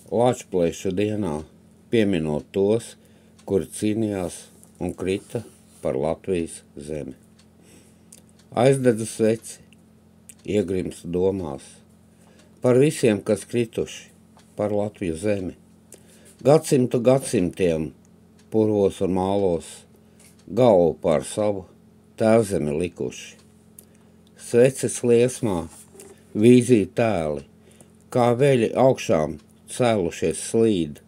Lāčplēšu dienā, pieminot tos, kuri cīnījās un krita par Latvijas zemi. Aizdedzu sveci, iegrimstu domās, par visiem, kas krituši, par Latviju zemi. Gadsimtu gadsimtiem, purvos un mālos, galvu pār savu tēvzemi likuši. Sveces liesmā, vīziju tēli, kā veļi augšām cēlušies slīd,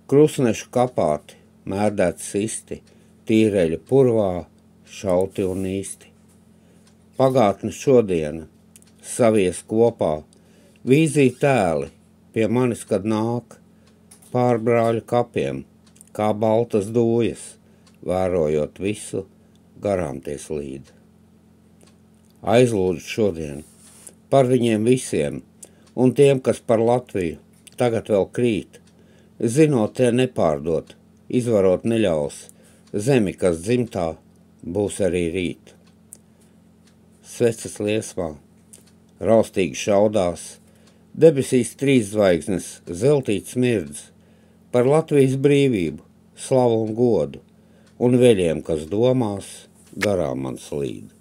krusnešu kapāti, mērdēti sisti, tīreļa purvā, šauti un īsti. Pagātne šodiena, savies kopā, vīziju tēli, pie manis, kad nāk, pār brāļu kapiem, kā baltas dūjas, vērojot visu, garām tie slīd. Aizlūdzu šodien par viņiem visiem un tiem, kas par Latviju tagad vēl krīt, zinot tie nepārdot, izvarot neļaus, zemi, kas dzimtā, būs arī rīt. Sveces liesmā, raustīgi šaudās, debesīs 3 zvaigznes, zeltīts smirdz, par Latvijas brīvību, slavu un godu, un veļiem, kas domās, garām man slīd.